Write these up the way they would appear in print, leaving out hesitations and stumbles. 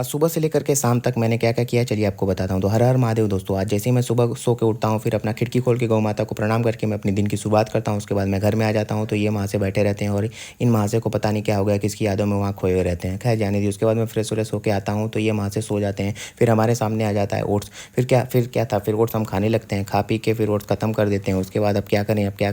सुबह से लेकर के शाम तक मैंने क्या-क्या किया चलिए आपको बताता हूँ। तो हर हर महादेव दोस्तों, आज जैसे ही मैं सुबह सो के उठता हूँ, फिर अपना खिड़की खोल के गौ माता को प्रणाम करके मैं अपने दिन की शुरुआत करता हूँ। उसके बाद मैं घर में आ जाता हूँ, तो ये महाशय बैठे रहते हैं और इन महाशय को पता नहीं क्या हो गया, किसकी यादों में वहाँ खोए हुए रहते हैं। खैर जाने दीजिए, उसके बाद मैं फ्रेश-व्रेश होके आता हूँ, तो ये महाशय सो जाते हैं। फिर हमारे सामने आ जाता है ओट्स। फिर ओट्स हम खाने लगते हैं। खा पी के फिर ओट्स खत्म कर देते हैं। उसके बाद अब क्या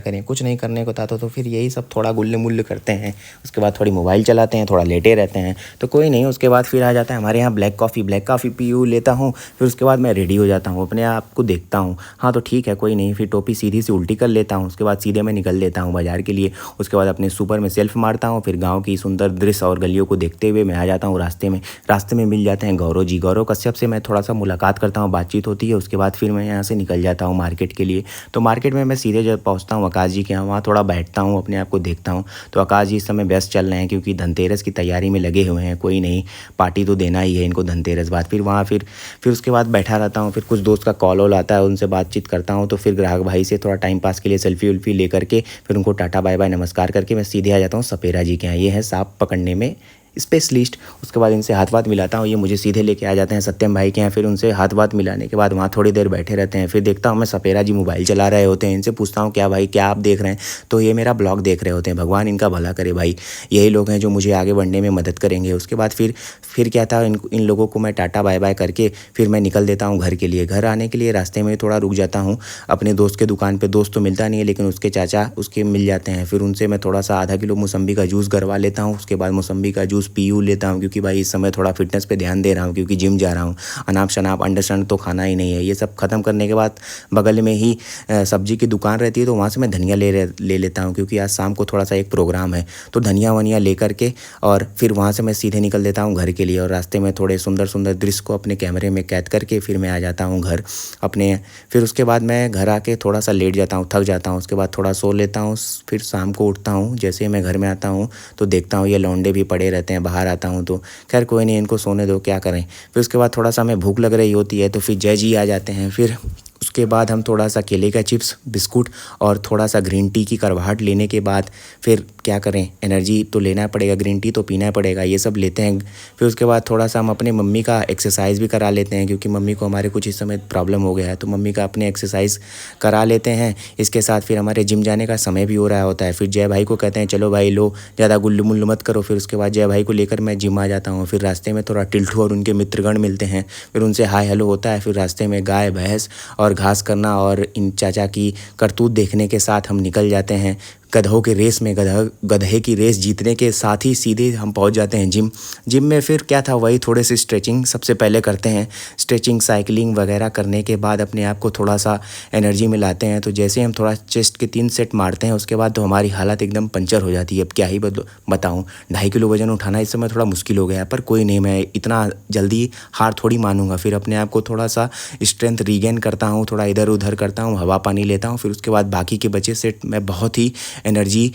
करें? कुछ नहीं करने को था तो फिर यही सब थोड़ा गुल्ल-मुल्ल करते हैं। उसके बाद थोड़ी मोबाइल चलाते हैं, थोड़ा लेटे रहते हैं। तो कोई नहीं, उसके बाद फिर आ जाता है हमारे यहाँ ब्लैक कॉफ़ी पी लेता हूँ। फिर उसके बाद मैं रेडी हो जाता हूँ, अपने आप को देखता हूँ। हाँ, तो ठीक है, कोई नहीं। फिर टोपी सीधी सी उल्टी कर लेता हूँ। उसके बाद सीधे मैं निकल लेता हूँ बाज़ार के लिए। उसके बाद अपने सुपर में सेल्फ़ मारता हूँ। फिर गाँव की सुंदर दृश्य और गलियों को देखते हुए मैं आ जाता हूँ रास्ते में। रास्ते में मिल जाते हैं गौरव जी। गौरव कश्यप से मैं थोड़ा-सा मुलाकात करता हूँ, बातचीत होती है। उसके बाद फिर मैं यहाँ से निकल जाता हूँ मार्केट के लिए। तो मार्केट में मैं सीधे जब पहुँचता हूँ आकाश जी के यहाँ, वहाँ थोड़ा बैठता हूँ, अपने आप को देखता हूँ। तो आकाश जी इस समय व्यस्त चल रहे हैं, क्योंकि धनतेरस की तैयारी में लगे हुए हैं। कोई नहीं, पार्टी तो देना ही है इनको धनतेरस बाद। फिर उसके बाद बैठा रहता हूँ। फिर कुछ दोस्त का कॉल वॉल आता है, उनसे बातचीत करता हूँ। तो फिर ग्राहक भाई से थोड़ा टाइम पास के लिए सेल्फ़ी-वेल्फ़ी ले करके फिर उनको टाटा बाय-बाय नमस्कार करके मैं सीधे आ जाता हूँ सपेरा जी के यहाँ। ये हैं साँप पकड़ने में स्पेशलिस्ट। उसके बाद इनसे हाथ-वाथ मिलाता हूँ, ये मुझे सीधे लेके आ जाते हैं सत्यम भाई के यहाँ। फिर उनसे हाथ-वाथ मिलाने के बाद वहाँ थोड़ी देर बैठे रहते हैं। फिर देखता हूँ मैं सपेरा जी मोबाइल चला रहे होते हैं। इनसे पूछता हूँ, क्या भाई क्या आप देख रहे हैं? तो ये मेरा ब्लॉग देख रहे होते हैं। भगवान इनका भला करे भाई, यही लोग हैं जो मुझे आगे बढ़ने में मदद करेंगे। उसके बाद फिर क्या था, इन लोगों को मैं टाटा बाय-बाय करके फिर मैं निकल देता हूँ घर के लिए। घर आने के लिए रास्ते में थोड़ा रुक जाता हूँ अपने दोस्त के दुकान पे। दोस्त तो मिलता नहीं है, लेकिन उसके चाचा उसके मिल जाते हैं। फिर उनसे मैं थोड़ा-सा आधा किलो मौसम्बी का जूस गरवा लेता हूँ। उसके बाद मौसम्बी का जूस पी लेता हूँ, क्योंकि भाई इस समय थोड़ा फ़िटनेस पे ध्यान दे रहा हूँ, क्योंकि जिम जा रहा हूँ। अनाप-शनाप, अंडा-शंड तो खाना ही नहीं है। ये सब ख़त्म करने के बाद बगल में ही सब्ज़ी की दुकान रहती है, तो वहाँ से मैं धनिया ले लेता हूँ, क्योंकि आज शाम को थोड़ा-सा एक प्रोग्राम है। तो धनिया-वनिया लेकर के और फिर वहाँ से मैं सीधे निकल देता हूँ घर के लिए। और रास्ते में थोड़े सुंदर-सुंदर दृश्य को अपने कैमरे में कैद करके फिर मैं आ जाता हूँ घर अपने। फिर उसके बाद मैं घर आके थोड़ा-सा लेट जाता हूँ, थक जाता हूँ। उसके बाद थोड़ा सो लेता हूँ। फिर शाम को उठता हूँ। जैसे ही मैं घर में आता हूँ, तो देखता हूँ ये लौंडे भी पड़े रहते हैं। बाहर आता हूँ तो खैर कोई नहीं, इनको सोने दो, क्या करें। फिर उसके बाद थोड़ा-सा हमें भूख लग रही होती है, तो फिर जय जी आ जाते हैं। फिर उसके बाद हम थोड़ा-सा केले का चिप्स, बिस्कुट और थोड़ा-सा ग्रीन टी की करवाहट लेने के बाद फिर क्या करें, एनर्जी तो लेना पड़ेगा, ग्रीन टी तो पीना पड़ेगा, ये सब लेते हैं। फिर उसके बाद थोड़ा-सा हम अपनी मम्मी का एक्सरसाइज़ भी करा लेते हैं, क्योंकि मम्मी को हमारे कुछ इस समय प्रॉब्लम हो गया है, तो मम्मी का अपने एक्सरसाइज़ करा लेते हैं। इसके साथ फिर हमारे जिम जाने का समय भी हो रहा होता है। फिर जय भाई को कहते हैं, चलो भाई लो, ज़्यादा गुल्लू-मुल्लू मत करो। फिर उसके बाद जय भाई को लेकर मैं जिम आ जाता हूँ। फिर रास्ते में थोड़ा टिल्ठू और उनके मित्रगण मिलते हैं। फिर उनसे हाय हेलो होता है। फिर रास्ते में गाय, भैंस और घास करना और इन चाचा की करतूत देखने के साथ हम निकल जाते हैं गधों के रेस में। गधे की रेस जीतने के साथ ही सीधे हम पहुंच जाते हैं जिम। जिम में फिर क्या था, वही थोड़े से स्ट्रेचिंग सबसे पहले करते हैं। स्ट्रेचिंग, साइकिलिंग वगैरह करने के बाद अपने आप को थोड़ा-सा एनर्जी में लाते हैं। तो जैसे हम थोड़ा चेस्ट के 3 सेट मारते हैं, उसके बाद तो हमारी हालत एकदम पंचर हो जाती है। अब क्या ही बताऊँ, 2.5 किलो वज़न उठाना इस समय थोड़ा मुश्किल हो गया है, पर कोई नहीं, मैं इतना जल्दी हार थोड़ी मानूँगा। फिर अपने आप को थोड़ा-सा स्ट्रेंथ रीगेन करता हूँ, थोड़ा इधर-उधर करता हूँ, हवा पानी लेता हूँ। फिर उसके बाद बाकी के बचे सेट मैं बहुत ही एनर्जी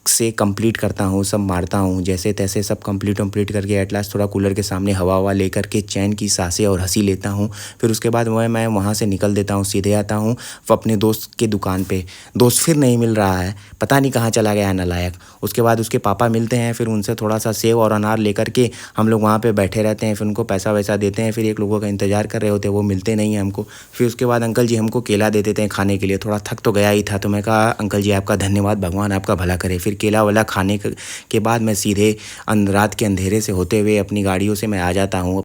से कंप्लीट करता हूँ, सब मारता हूँ जैसे तैसे, सब कंप्लीट करके एट लास्ट थोड़ा कूलर के सामने हवा लेकर के चैन की सांसें और हंसी लेता हूँ। फिर उसके बाद मैं वहाँ से निकल देता हूँ, सीधे आता हूँ अपने दोस्त के दुकान पे। दोस्त फिर नहीं मिल रहा है, पता नहीं कहाँ चला गया है नालायक। उसके बाद उसके पापा मिलते हैं। फिर उनसे थोड़ा-सा सेव और अनार लेकर के हम लोग वहाँ पे बैठे रहते हैं। फिर उनको पैसा-वैसा देते हैं। फिर एक लोगों का इंतज़ार कर रहे होते हैं, वो मिलते नहीं हैं हमको। फिर उसके बाद अंकल जी हमको केला दे देते हैं खाने के लिए। थोड़ा थक तो गया ही था, तो मैं कहा, अंकल जी आपका धन्यवाद, भगवान आपका भला करे। फिर केला-वेला खाने के बाद मैं सीधे रात के अंधेरे से होते हुए अपनी गाड़ियों से मैं आ जाता हूँ।